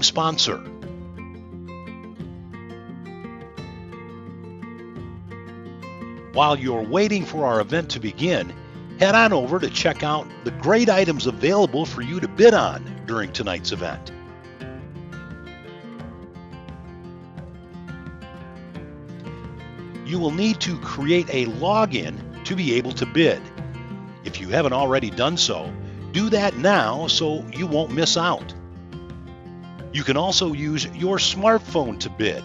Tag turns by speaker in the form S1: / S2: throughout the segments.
S1: sponsor. While you're waiting for our event to begin, head on over to check out the great items available for you to bid on during tonight's event. You will need to create a login to be able to bid. If you haven't already done so, do that now so you won't miss out. You can also use your smartphone to bid.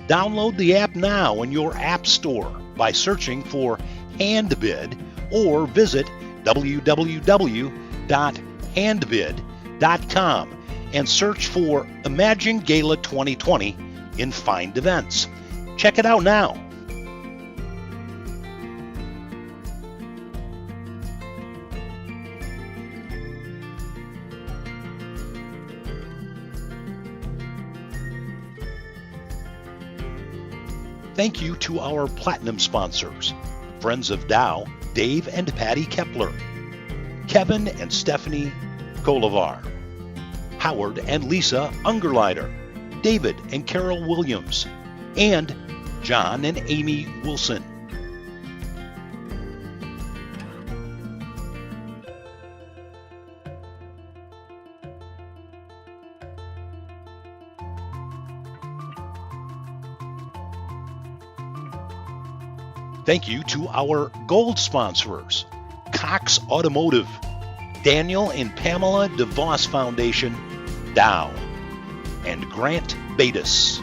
S1: Download the app now in your app store by searching for HandBid or visit www.handbid.com and search for Imagine Gala 2020 in Find Events. Check it out now. Thank you to our platinum sponsors, Friends of Dow, Dave and Patty Kepler, Kevin and Stephanie Kolivar, Howard and Lisa Ungerleider, David and Carol Williams, and John and Amy Wilson. Thank you to our gold sponsors, Cox Automotive, Daniel and Pamela DeVos Foundation, Dow, and Grant Batis.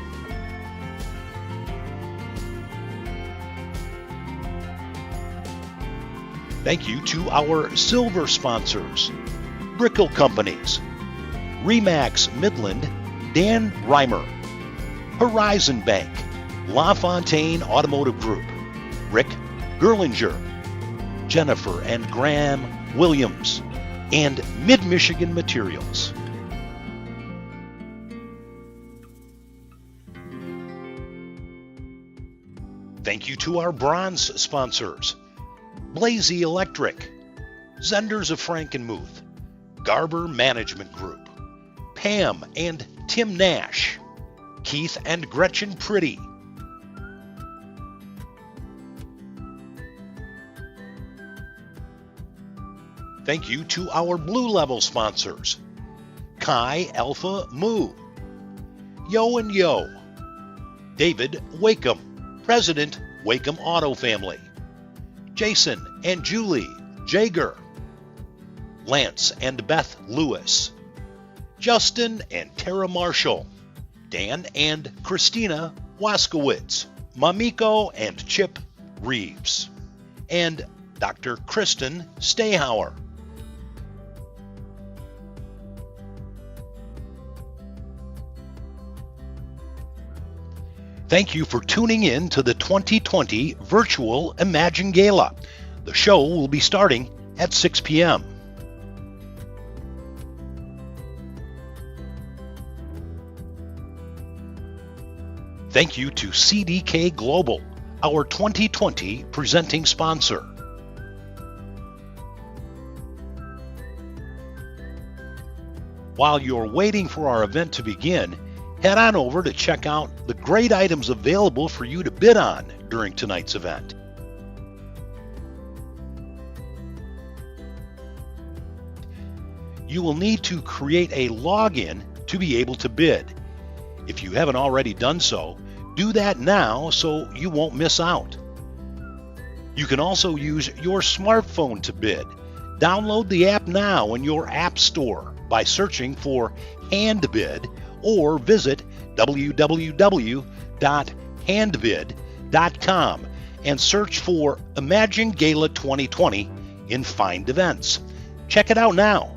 S1: Thank you to our silver sponsors, Brickell Companies, Remax Midland, Dan Reimer, Horizon Bank, LaFontaine Automotive Group, Rick Gerlinger, Jennifer and Graham Williams, and Mid-Michigan Materials. Thank you to our bronze sponsors, Blazy Electric, Zenders of Frankenmuth, Garber Management Group, Pam and Tim Nash, Keith and Gretchen Pretty, thank you to our Blue Level sponsors, Chi Alpha Mu, Yo and Yo, David Wakeham, President Wakeham Auto Family, Jason and Julie Jager, Lance and Beth Lewis, Justin and Tara Marshall, Dan and Christina Waskowitz, Mamiko and Chip Reeves, and Dr. Kristen Stayhauer. Thank you for tuning in to the 2020 Virtual Imagine Gala. The show will be starting at 6 p.m. Thank you to CDK Global, our 2020 presenting sponsor. While you're waiting for our event to begin, head on over to check out the great items available for you to bid on during tonight's event. You will need to create a login to be able to bid. If you haven't already done so, do that now so you won't miss out. You can also use your smartphone to bid. Download the app now in your app store by searching for HandBid or visit www.handbid.com and search for Imagine Gala 2020 in Find Events. Check it out now.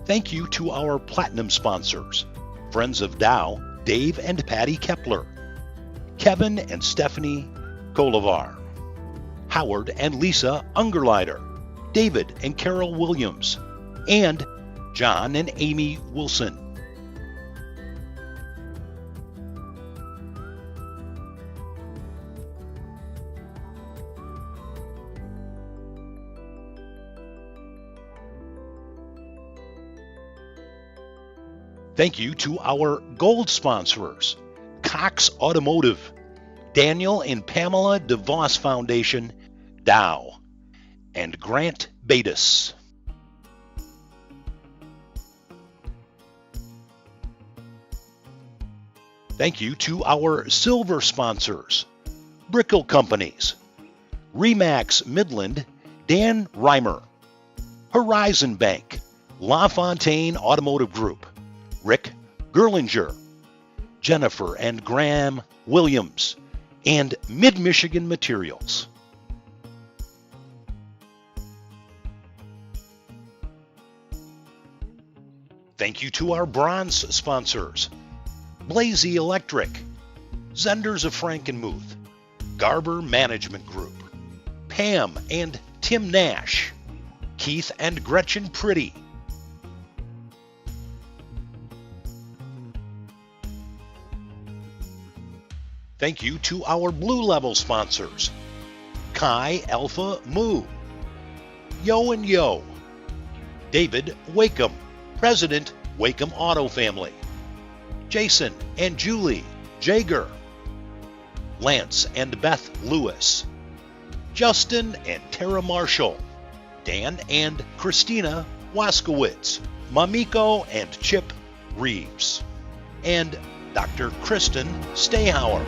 S1: Thank you to our platinum sponsors, Friends of Dow, Dave and Patty Kepler, Kevin and Stephanie Kolivar, Howard and Lisa Ungerleider, David and Carol Williams, and John and Amy Wilson. Thank you to our gold sponsors, Cox Automotive, Daniel and Pamela DeVos Foundation, Dow, and Grant Batis. Thank you to our silver sponsors, Brickell Companies, Remax Midland, Dan Reimer, Horizon Bank, LaFontaine Automotive Group, Rick Gerlinger, Jennifer and Graham Williams, and Mid-Michigan Materials. Thank you to our bronze sponsors, Blazy Electric, Zenders of Frankenmuth, Garber Management Group, Pam and Tim Nash, Keith and Gretchen Pretty, thank you to our Blue Level sponsors, Chi Alpha Mu, Yo and Yo, David Wakeham, President Wakeham Auto Family, Jason and Julie Jager, Lance and Beth Lewis, Justin and Tara Marshall, Dan and Christina Waskowitz, Mamiko and Chip Reeves, and Dr. Kristen Stayhauer.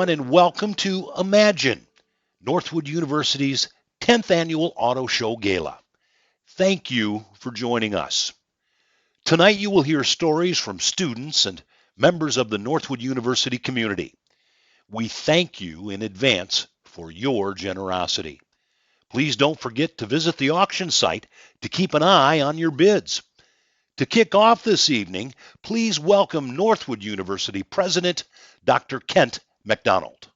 S1: everyone, and welcome to Imagine, Northwood University's 10th Annual Auto Show Gala. Thank you for joining us. Tonight you will hear stories from students and members of the Northwood University community. We thank you in advance for your generosity. Please don't forget to visit the auction site to keep an eye on your bids. To kick off this evening, please welcome Northwood University President Dr. Kent McDonald.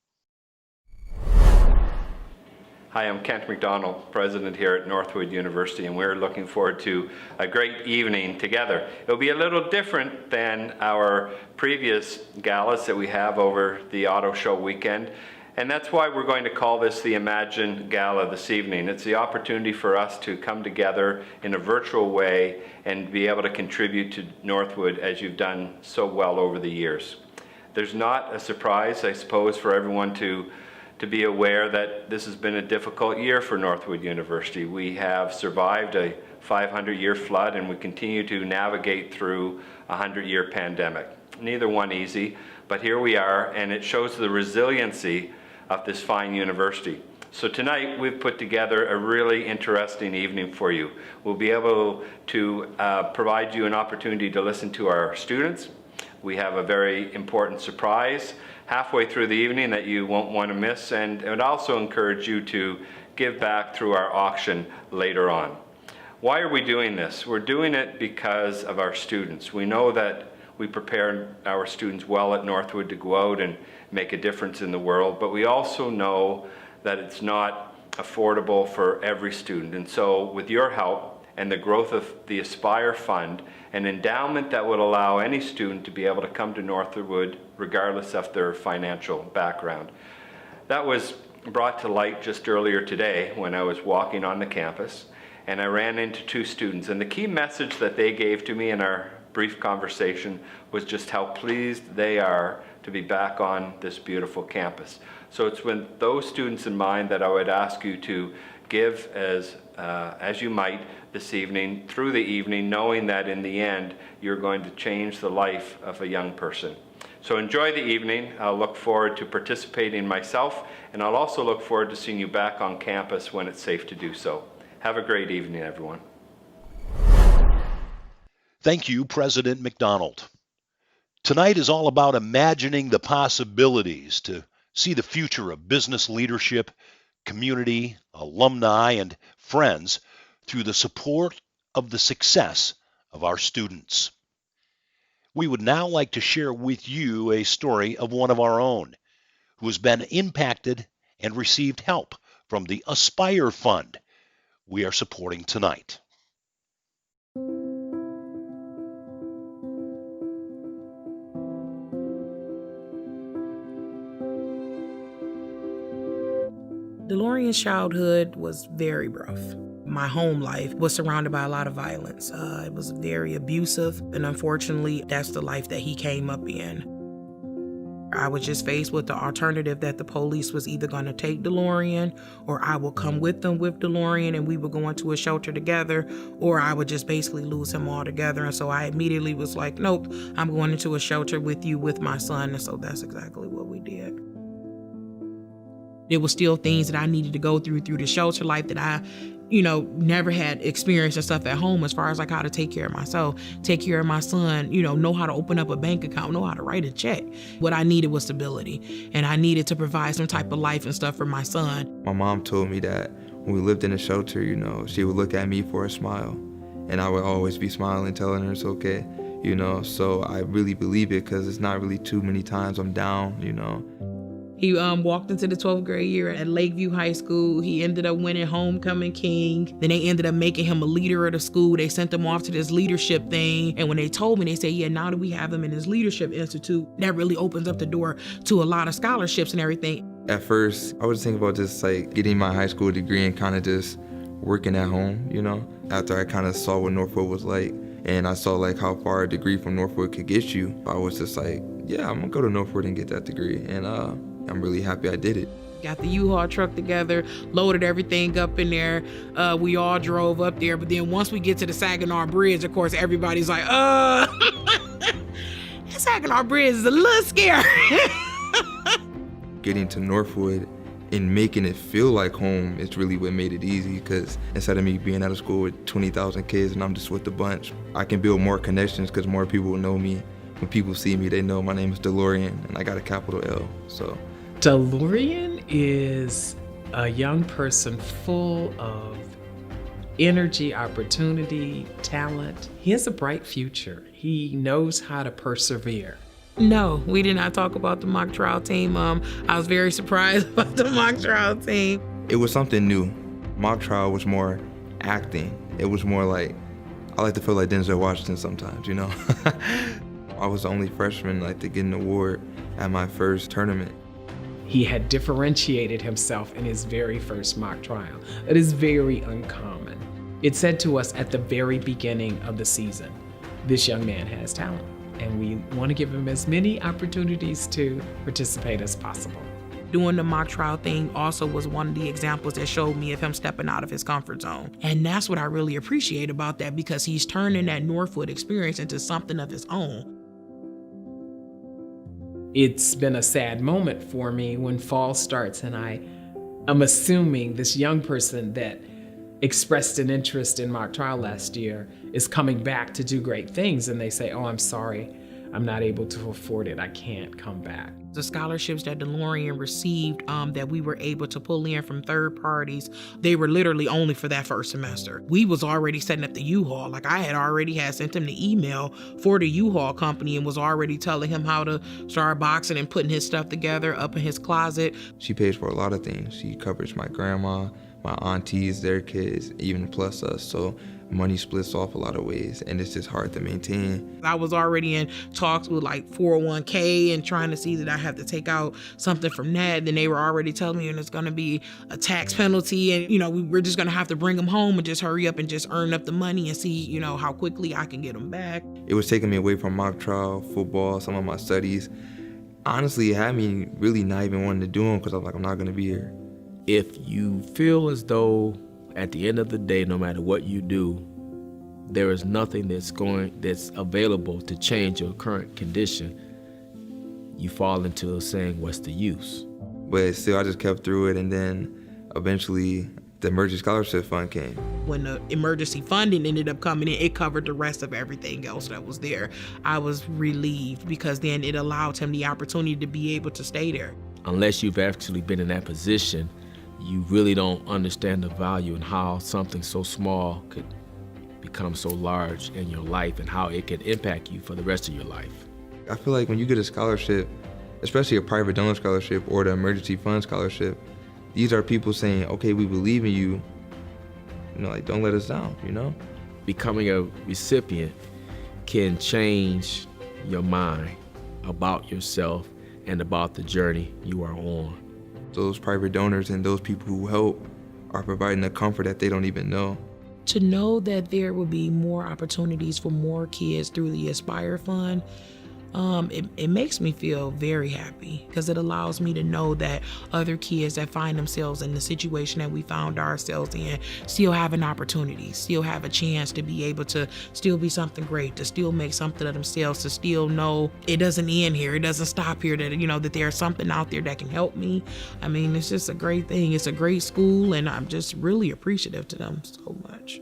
S2: Hi, I'm Kent McDonald, President here at Northwood University, and we're looking forward to a great evening together. It'll be a little different than our previous galas that we have over the auto show weekend, and that's why we're going to call this the Imagine Gala this evening. It's the opportunity for us to come together in a virtual way and be able to contribute to Northwood as you've done so well over the years. There's not a surprise, I suppose, for everyone to be aware that this has been a difficult year for Northwood University. We have survived a 500-year flood, and we continue to navigate through a 100-year pandemic. Neither one easy, but here we are, and it shows the resiliency of this fine university. So tonight we've put together a really interesting evening for you. We'll be able to provide you an opportunity to listen to our students. We have a very important surprise halfway through the evening that you won't want to miss, and it would also encourage you to give back through our auction later on. Why are we doing this? We're doing it because of our students. We know that we prepare our students well at Northwood to go out and make a difference in the world, but we also know that it's not affordable for every student. And so with your help and the growth of the Aspire Fund, an endowment that would allow any student to be able to come to Northwood regardless of their financial background. That was brought to light just earlier today when I was walking on the campus, and I ran into two students, and the key message that they gave to me in our brief conversation was just how pleased they are to be back on this beautiful campus. So it's with those students in mind that I would ask you to give as you might this evening, through the evening, knowing that in the end you're going to change the life of a young person. So enjoy the evening. I'll look forward to participating myself, and I'll also look forward to seeing you back on campus when it's safe to do so. Have a great evening, everyone.
S1: Thank you, President McDonald. Tonight is all about imagining the possibilities to see the future of business leadership, community, alumni, and friends through the support of the success of our students. We would now like to share with you a story of one of our own who has been impacted and received help from the Aspire Fund we are supporting tonight.
S3: DeLorean's childhood was very rough. My home life was surrounded by a lot of violence. It was very abusive, and unfortunately, that's the life that he came up in. I was just faced with the alternative that the police was either going to take DeLorean, or I would come with them with DeLorean and we would go into a shelter together, or I would just basically lose him altogether. And so I immediately was like, nope, I'm going into a shelter with you with my son. And so that's exactly what we did. There was still things that I needed to go through the shelter life that I, never had experienced and stuff at home, as far as like how to take care of myself, take care of my son, know how to open up a bank account, know how to write a check. What I needed was stability, and I needed to provide some type of life and stuff for my son.
S4: My mom told me that when we lived in a shelter, she would look at me for a smile, and I would always be smiling, telling her it's okay, so I really believe it, because it's not really too many times I'm down,
S3: He walked into the 12th grade year at Lakeview High School. He ended up winning Homecoming King. Then they ended up making him a leader of the school. They sent him off to this leadership thing. And when they told me, they said, yeah, now that we have him in this leadership institute, that really opens up the door to a lot of scholarships and everything.
S4: At first, I was thinking about just getting my high school degree and kind of just working at home, After I kind of saw what Northwood was like, and I saw how far a degree from Northwood could get you, I was just yeah, I'm gonna go to Northwood and get that degree. And I'm really happy I did it.
S3: Got the U-Haul truck together, loaded everything up in there. We all drove up there. But then once we get to the Saginaw Bridge, of course, everybody's like, Saginaw Bridge is a little scary.
S4: Getting to Northwood and making it feel like home is really what made it easy, because instead of me being at a school with 20,000 kids and I'm just with a bunch, I can build more connections because more people will know me. When people see me, they know my name is DeLorean and I got a capital L. So
S5: DeLorean is a young person full of energy, opportunity, talent. He has a bright future. He knows how to persevere.
S3: No, we did not talk about the mock trial team. I was very surprised about the mock trial team.
S4: it was something new. Mock trial was more acting. It was more like, I like to feel like Denzel Washington sometimes, you know? I was the only freshman to get an award at my first tournament.
S5: He had differentiated himself in his very first mock trial. It is very uncommon. It said to us at the very beginning of the season, this young man has talent, and we want to give him as many opportunities to participate as possible.
S3: Doing the mock trial thing also was one of the examples that showed me of him stepping out of his comfort zone. And that's what I really appreciate about that, because he's turning that Northwood experience into something of his own.
S5: It's been a sad moment for me when fall starts and I'm assuming this young person that expressed an interest in mock trial last year is coming back to do great things, and they say, oh, I'm sorry, I'm not able to afford it, I can't come back.
S3: The scholarships that DeLorean received that we were able to pull in from third parties, they were literally only for that first semester. We was already setting up the U-Haul. I had already sent him the email for the U-Haul company and was already telling him how to start boxing and putting his stuff together up in his closet.
S4: She pays for a lot of things. She covers my grandma, my aunties, their kids, even plus us. So money splits off a lot of ways, and it's just hard to maintain.
S3: I was already in talks with 401k and trying to see that I have to take out something from that. Then they were already telling me, and it's going to be a tax penalty, and we're just going to have to bring them home and just hurry up and just earn up the money and see how quickly I can get them back.
S4: It was taking me away from mock trial, football, some of my studies. Honestly, it had me really not even wanting to do them because I'm I'm not going to be here.
S6: If you feel as though at the end of the day, no matter what you do, there is nothing that's available to change your current condition, you fall into saying, what's the use?
S4: But still, I just kept through it, and then eventually the Emergency Scholarship Fund came.
S3: When the emergency funding ended up coming in, it covered the rest of everything else that was there. I was relieved because then it allowed him the opportunity to be able to stay there.
S6: Unless you've actually been in that position, you really don't understand the value and how something so small could become so large in your life and how it can impact you for the rest of your life.
S4: I feel like when you get a scholarship, especially a private donor scholarship or the emergency fund scholarship, these are people saying, okay, we believe in you, don't let us down,
S6: Becoming a recipient can change your mind about yourself and about the journey you are on.
S4: Those private donors and those people who help are providing a comfort that they don't even know.
S3: To know that there will be more opportunities for more kids through the Aspire Fund, it makes me feel very happy, because it allows me to know that other kids that find themselves in the situation that we found ourselves in still have an opportunity, still have a chance to be able to still be something great, to still make something of themselves, to still know it doesn't end here, it doesn't stop here, that that there's something out there that can help me. It's just a great thing. It's a great school, and I'm just really appreciative to them so much.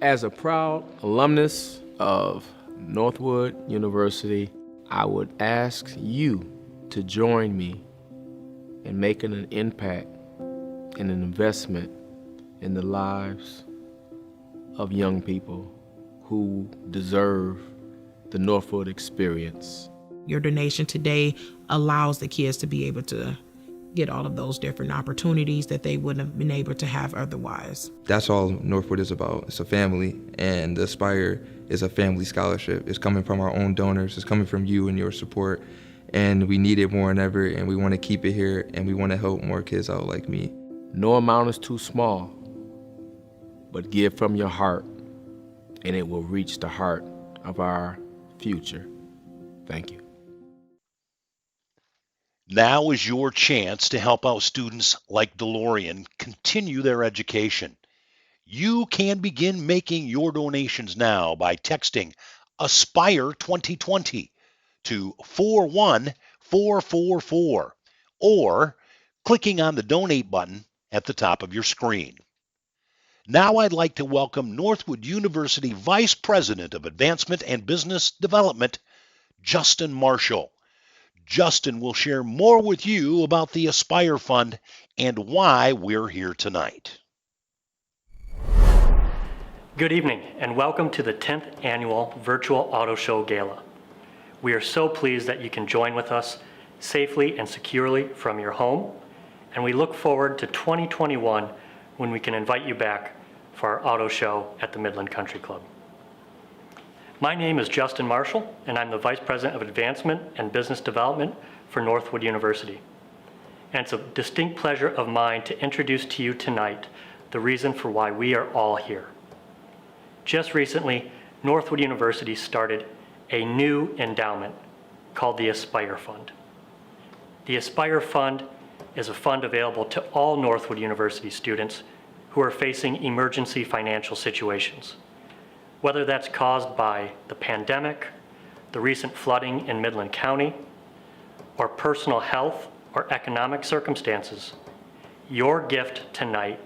S6: As a proud alumnus of Northwood University, I would ask you to join me in making an impact and an investment in the lives of young people who deserve the Northwood experience.
S3: Your donation today allows the kids to be able to get all of those different opportunities that they wouldn't have been able to have otherwise.
S4: That's all Northwood is about. It's a family, and the Aspire is a family scholarship. It's coming from our own donors. It's coming from you and your support, and we need it more than ever, and we want to keep it here, and we want to help more kids out like me.
S6: No amount is too small, but give from your heart, and it will reach the heart of our future. Thank you.
S1: Now is your chance to help out students like DeLorean continue their education. You can begin making your donations now by texting Aspire 2020 to 41444 or clicking on the donate button at the top of your screen. Now I'd like to welcome Northwood University Vice President of Advancement and Business Development, Justin Marshall. Justin will share more with you about the Aspire Fund and why we're here tonight.
S7: Good evening and welcome to the 10th Annual Virtual Auto Show Gala. We are so pleased that you can join with us safely and securely from your home, and we look forward to 2021 when we can invite you back for our auto show at the Midland Country Club. My name is Justin Marshall, and I'm the Vice President of Advancement and Business Development for Northwood University. And it's a distinct pleasure of mine to introduce to you tonight the reason for why we are all here. Just recently, Northwood University started a new endowment called the Aspire Fund. The Aspire Fund is a fund available to all Northwood University students who are facing emergency financial situations, whether that's caused by the pandemic, the recent flooding in Midland County, or personal health or economic circumstances. Your gift tonight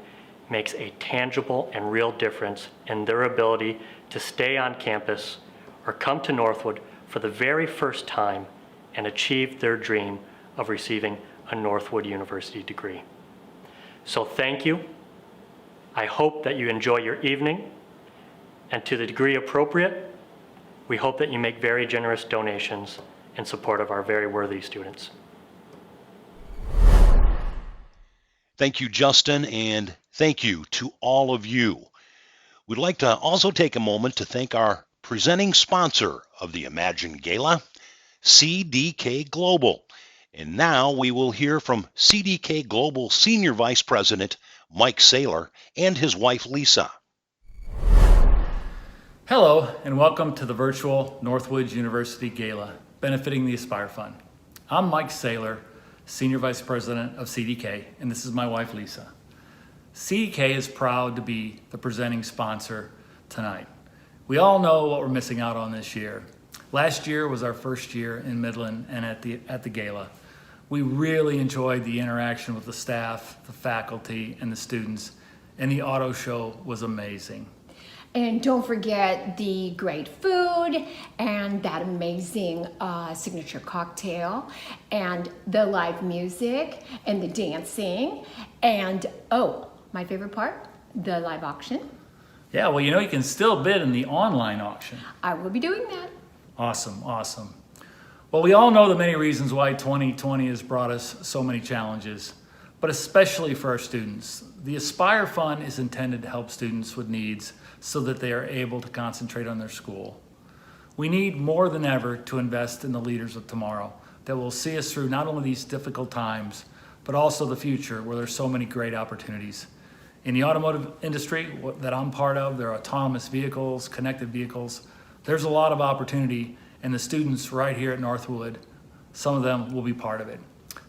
S7: makes a tangible and real difference in their ability to stay on campus or come to Northwood for the very first time and achieve their dream of receiving a Northwood University degree. So thank you. I hope that you enjoy your evening, and to the degree appropriate, we hope that you make very generous donations in support of our very worthy students.
S1: Thank you, Justin, and thank you to all of you. We'd like to also take a moment to thank our presenting sponsor of the Imagine Gala, CDK Global. And now we will hear from CDK Global Senior Vice President Mike Saylor and his wife Lisa.
S8: Hello, and welcome to the virtual Northwood University Gala, benefiting the Aspire Fund. I'm Mike Saylor, Senior Vice President of CDK, and this is my wife Lisa. CDK is proud to be the presenting sponsor tonight. We all know what we're missing out on this year. Last year was our first year in Midland and at the Gala. We really enjoyed the interaction with the staff, the faculty, and the students, and the auto show was amazing.
S9: And don't forget the great food and that amazing signature cocktail and the live music and the dancing and, oh, my favorite part, the live auction.
S8: Yeah, well, you know, you can still bid in the online auction.
S9: I will be doing that.
S8: Awesome, awesome. Well, we all know the many reasons why 2020 has brought us so many challenges, but especially for our students. The Aspire Fund is intended to help students with needs so that they are able to concentrate on their school. We need more than ever to invest in the leaders of tomorrow that will see us through not only these difficult times, but also the future where there's so many great opportunities. In the automotive industry that I'm part of, there are autonomous vehicles, connected vehicles. There's a lot of opportunity, and the students right here at Northwood, some of them will be part of it.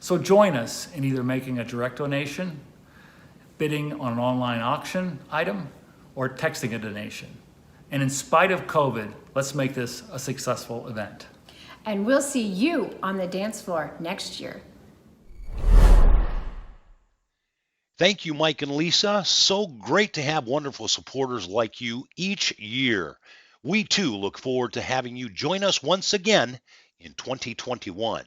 S8: So join us in either making a direct donation, bidding on an online auction item, or texting a donation. And in spite of COVID, let's make this a successful event.
S9: And we'll see you on the dance floor next year.
S1: Thank you, Mike and Lisa. So great to have wonderful supporters like you each year. We too look forward to having you join us once again in 2021.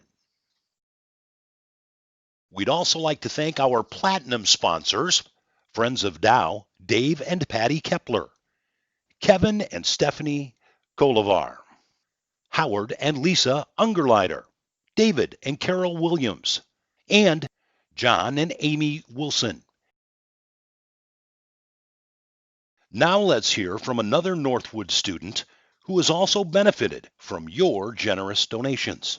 S1: We'd also like to thank our platinum sponsors, Friends of Dow, Dave and Patty Kepler, Kevin and Stephanie Kolivar, Howard and Lisa Ungerleider, David and Carol Williams, and John and Amy Wilson. Now let's hear from another Northwood student who has also benefited from your generous donations.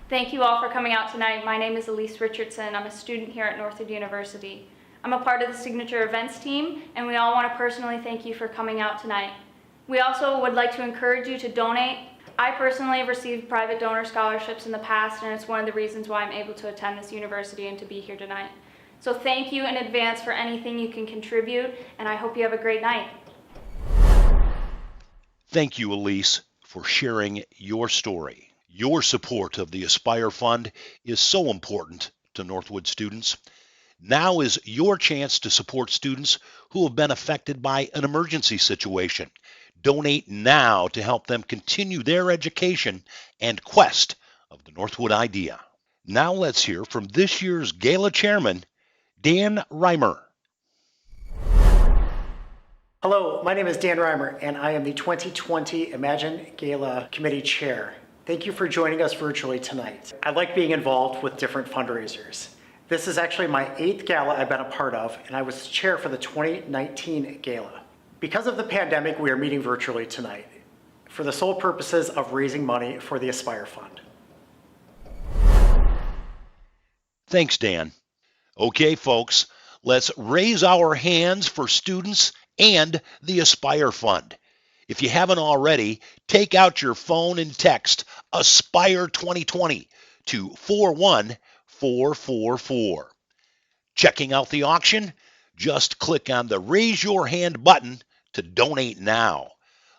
S10: Thank you all for coming out tonight. My name is Elise Richardson. I'm a student here at Northwood University. I'm a part of the Signature Events team, and we all want to personally thank you for coming out tonight. We also would like to encourage you to donate. I personally have received private donor scholarships in the past, and it's one of the reasons why I'm able to attend this university and to be here tonight. So thank you in advance for anything you can contribute, and I hope you have a great night.
S1: Thank you, Elise, for sharing your story. Your support of the Aspire Fund is so important to Northwood students. Now is your chance to support students who have been affected by an emergency situation. Donate now to help them continue their education and quest of the Northwood idea. Now let's hear from this year's Gala chairman, Dan Reimer.
S11: Hello, my name is Dan Reimer, and I am the 2020 Imagine Gala Committee Chair. Thank you for joining us virtually tonight. I like being involved with different fundraisers. This is actually my 8th gala I've been a part of, and I was chair for the 2019 gala. Because of the pandemic, we are meeting virtually tonight for the sole purposes of raising money for the Aspire Fund.
S1: Thanks, Dan. Okay, folks, let's raise our hands for students and the Aspire Fund. If you haven't already, take out your phone and text Aspire 2020 to 41444. Checking out the auction? Just click on the Raise Your Hand button to donate now.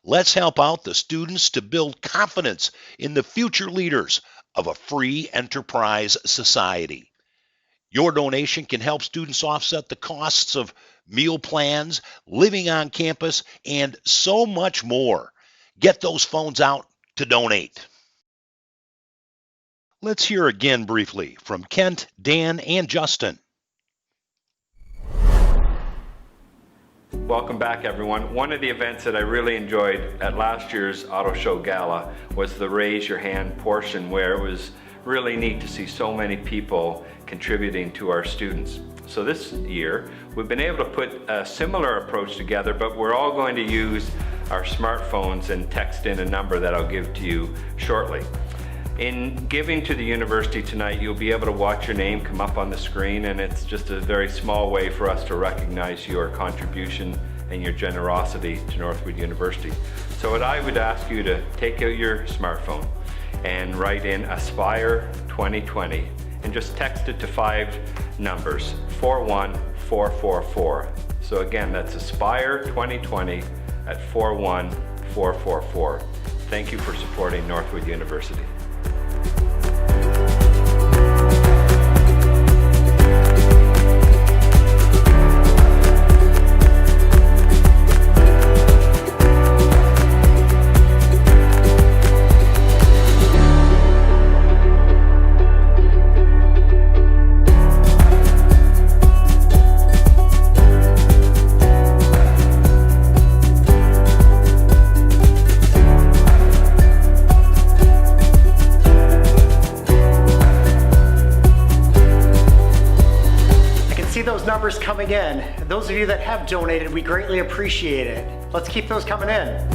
S1: Let's help out the students to build confidence in the future leaders of a free enterprise society. Your donation can help students offset the costs of meal plans, living on campus, and so much more. Get those phones out to donate. Let's hear again briefly from Kent, Dan, and Justin.
S2: Welcome back, everyone. One of the events that I really enjoyed at last year's Auto Show Gala was the Raise Your Hand portion, where it was really neat to see so many people contributing to our students. So this year, we've been able to put a similar approach together, but we're all going to use our smartphones and text in a number that I'll give to you shortly. In giving to the university tonight, you'll be able to watch your name come up on the screen, and it's just a very small way for us to recognize your contribution and your generosity to Northwood University. So what I would ask you to take out your smartphone and write in Aspire 2020 and just text it to 5 numbers, 41444. So again, that's Aspire 2020 at 41444. Thank you for supporting Northwood University.
S11: Numbers coming in. Those of you that have donated, we greatly appreciate it. Let's keep those coming in.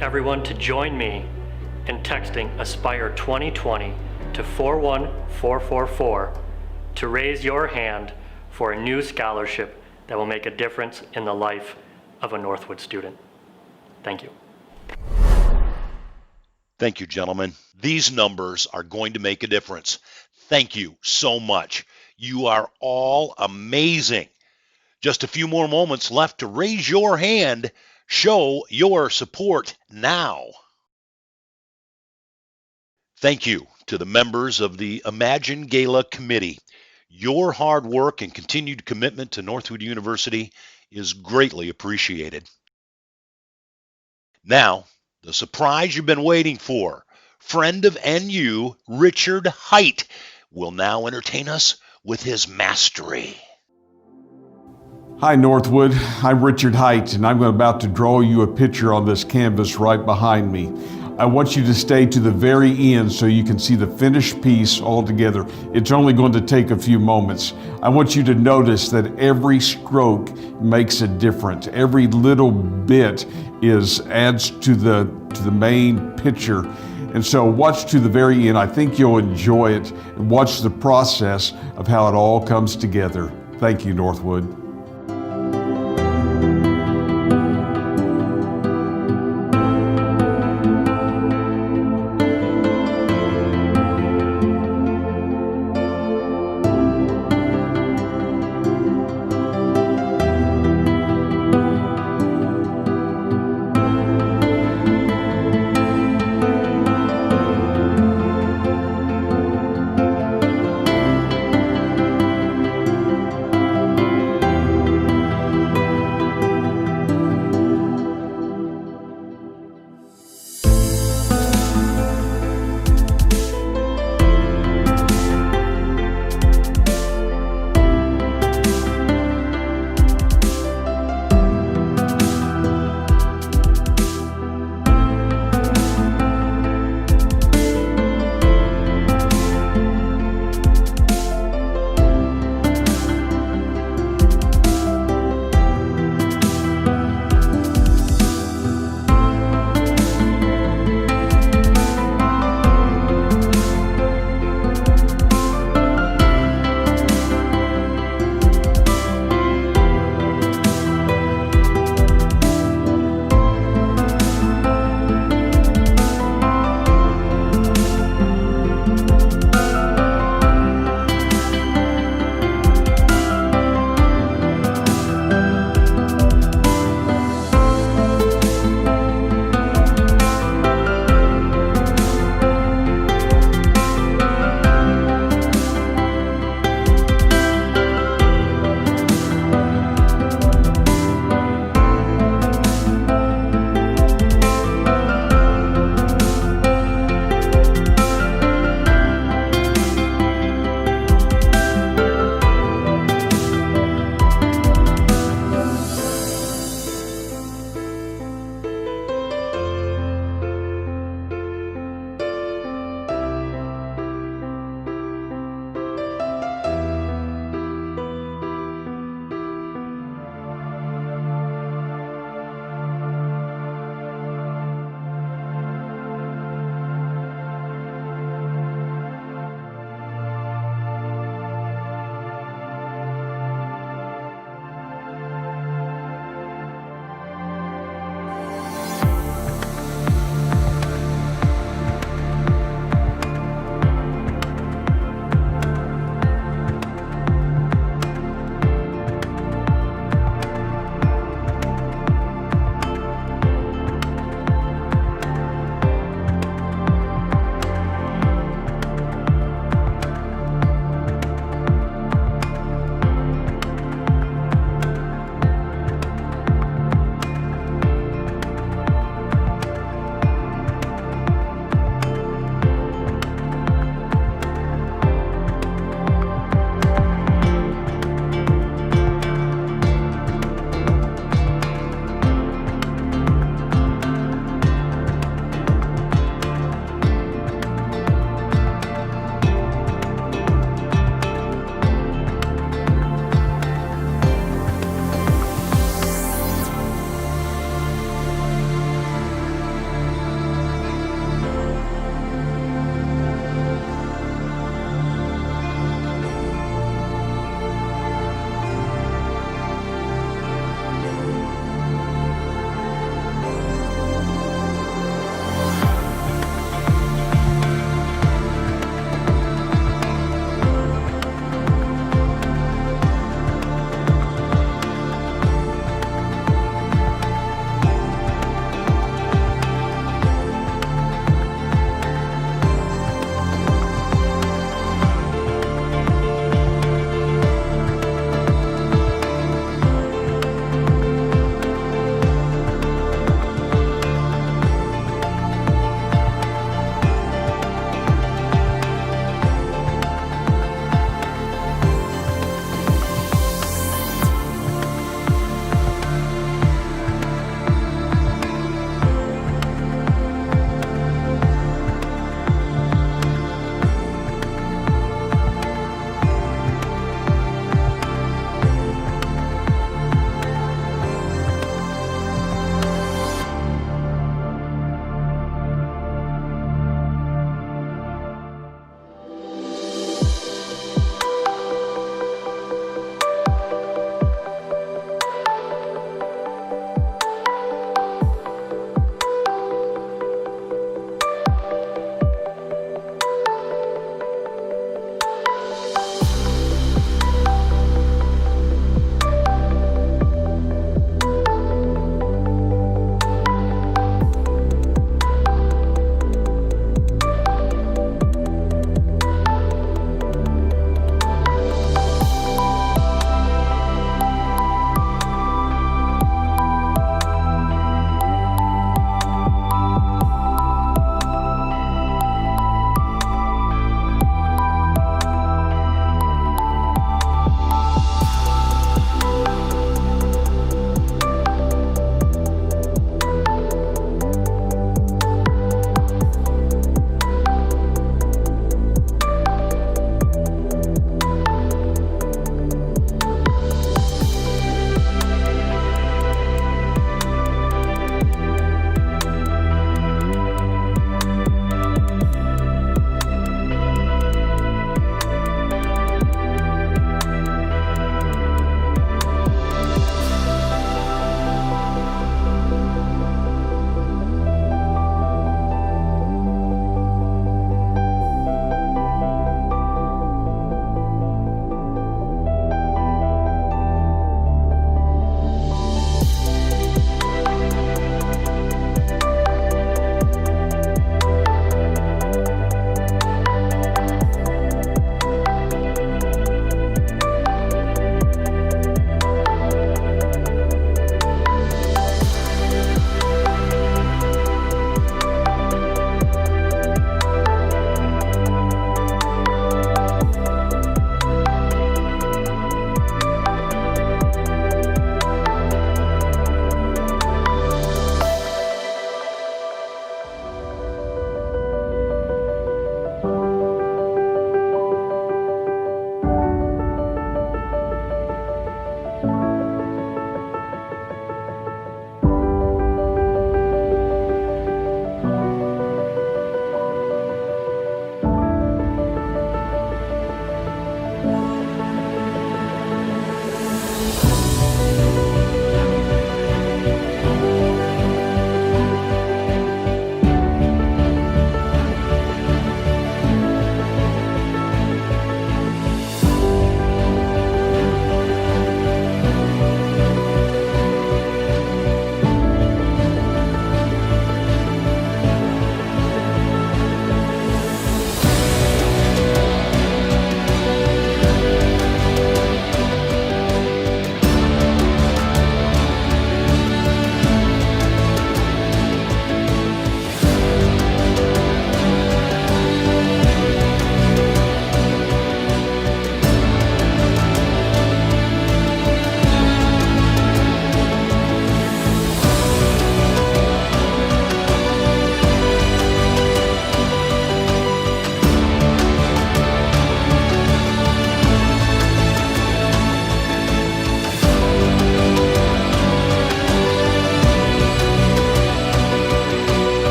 S11: Everyone to join me in texting Aspire 2020 to 41444 to raise your hand for a new scholarship that will make a difference in the life of a Northwood student. Thank you.
S1: Thank you, gentlemen. These numbers are going to make a difference. Thank you so much. You are all amazing. Just a few more moments left to raise your hand. Show your support now. Thank you to the members of the Imagine Gala Committee. Your hard work and continued commitment to Northwood University is greatly appreciated. Now, the surprise you've been waiting for. Friend of NU, Richard Height, will now entertain us with his mastery.
S12: Hi Northwood, I'm Richard Height, and I'm about to draw you a picture on this canvas right behind me. I want you to stay to the very end so you can see the finished piece all together. It's only going to take a few moments. I want you to notice that every stroke makes a difference. Every little bit adds to the main picture. And so watch to the very end. I think you'll enjoy it and watch the process of how it all comes together. Thank you, Northwood.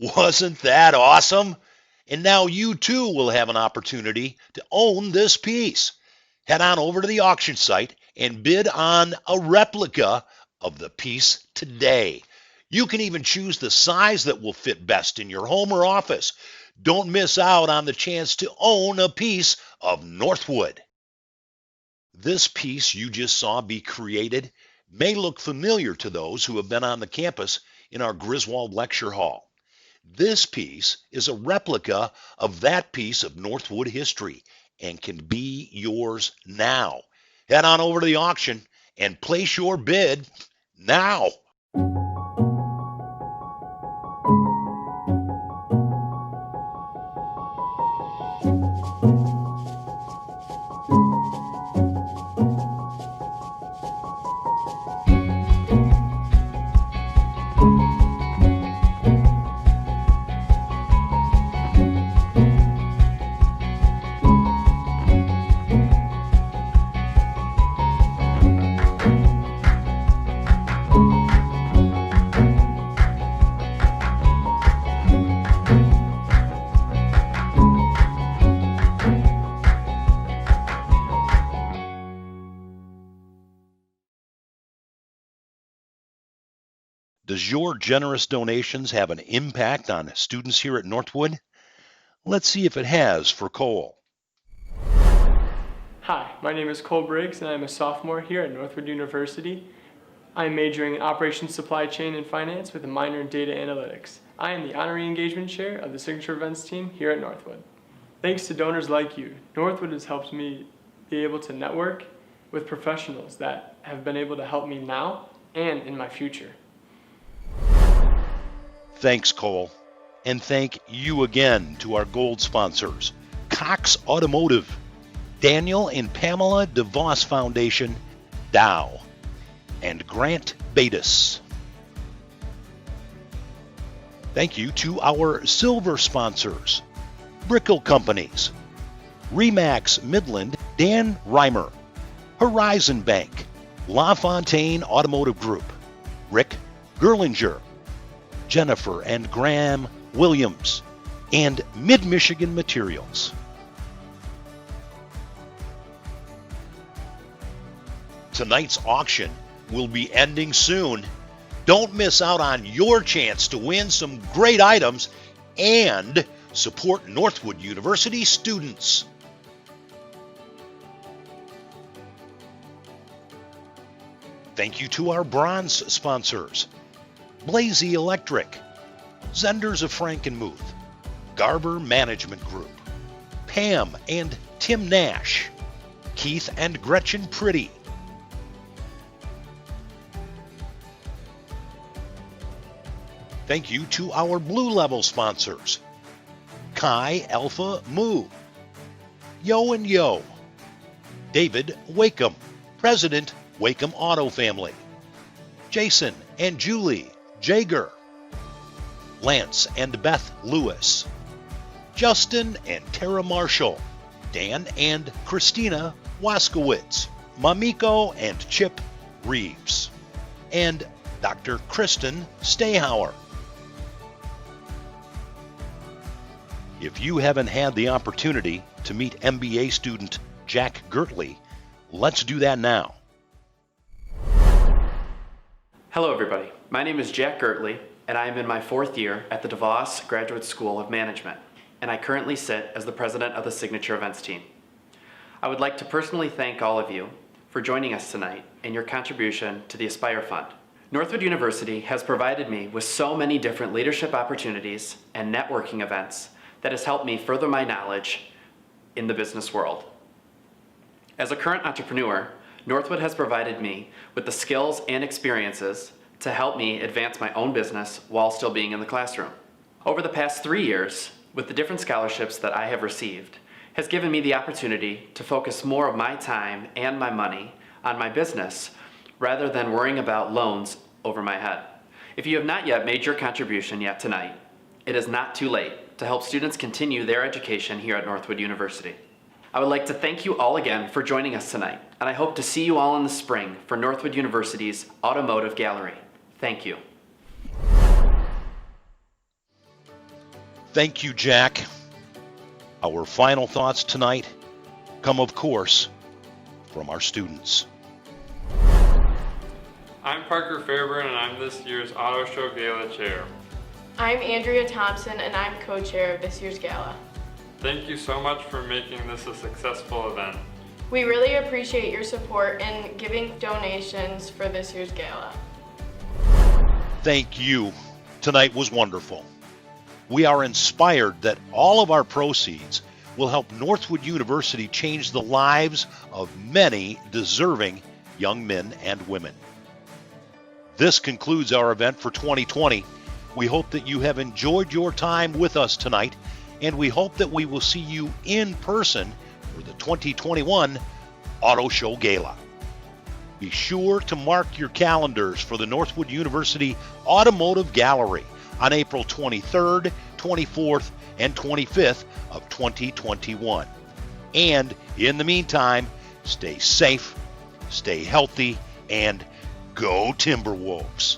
S1: Wasn't that awesome? And now you too will have an opportunity to own this piece. Head on over to the auction site and bid on a replica of the piece today. You can even choose the size that will fit best in your home or office. Don't miss out on the chance to own a piece of Northwood. This piece you just saw be created may look familiar to those who have been on the campus in our Griswold Lecture Hall. This piece is a replica of that piece of Northwood history and can be yours now. Head on over to the auction and place your bid now. Does your generous donations have an impact on students here at Northwood? Let's see if it has for Cole.
S13: Hi, my name is Cole Briggs and I'm a sophomore here at Northwood University. I am majoring in Operations Supply Chain and Finance with a minor in Data Analytics. I am the Honorary Engagement Chair of the Signature Events team here at Northwood. Thanks to donors like you, Northwood has helped me be able to network with professionals that have been able to help me now and in my future.
S1: Thanks, Cole. And thank you again to our gold sponsors, Cox Automotive, Daniel and Pamela DeVos Foundation, Dow, and Grant Batis. Thank you to our silver sponsors, Brickell Companies, Remax Midland, Dan Reimer, Horizon Bank, LaFontaine Automotive Group, Rick Gerlinger, Jennifer and Graham Williams, and Mid-Michigan Materials. Tonight's auction will be ending soon. Don't miss out on your chance to win some great items and support Northwood University students. Thank you to our bronze sponsors, Blazy Electric, Zenders of Frankenmuth, Garber Management Group, Pam and Tim Nash, Keith and Gretchen Pretty, thank you to our Blue Level sponsors, Chi Alpha Mu, Yo and Yo, David Wakeham, President Wakeham Auto Family, Jason and Julie Jager, Lance and Beth Lewis, Justin and Tara Marshall, Dan and Christina Waskowitz, Mamiko and Chip Reeves, and Dr. Kristen Stayhauer. If you haven't had the opportunity to meet MBA student Jack Gertley, let's do that now.
S14: Hello everybody, my name is Jack Gertley and I am in my 4th year at the DeVos Graduate School of Management, and I currently sit as the president of the Signature Events team. I would like to personally thank all of you for joining us tonight and your contribution to the Aspire Fund. Northwood University has provided me with so many different leadership opportunities and networking events that has helped me further my knowledge in the business world. As a current entrepreneur, Northwood has provided me with the skills and experiences to help me advance my own business while still being in the classroom. Over the past 3 years, with the different scholarships that I have received, has given me the opportunity to focus more of my time and my money on my business rather than worrying about loans over my head. If you have not yet made your contribution yet tonight, it is not too late to help students continue their education here at Northwood University. I would like to thank you all again for joining us tonight, and I hope to see you all in the spring for Northwood University's Automotive Gallery. Thank you.
S1: Thank you, Jack. Our final thoughts tonight come, of course, from our students.
S15: I'm Parker Fairburn, and I'm this year's Auto Show Gala Chair.
S16: I'm Andrea Thompson, and I'm co-chair of this year's gala.
S15: Thank you so much for making this a successful event.
S16: We really appreciate your support in giving donations for this year's gala.
S1: Thank you. Tonight was wonderful. We are inspired that all of our proceeds will help Northwood University change the lives of many deserving young men and women. This concludes our event for 2020. We hope that you have enjoyed your time with us tonight, and we hope that we will see you in person for the 2021 Auto Show Gala. Be sure to mark your calendars for the Northwood University Automotive Gallery on April 23rd, 24th, and 25th of 2021. And in the meantime, stay safe, stay healthy, and go Timberwolves.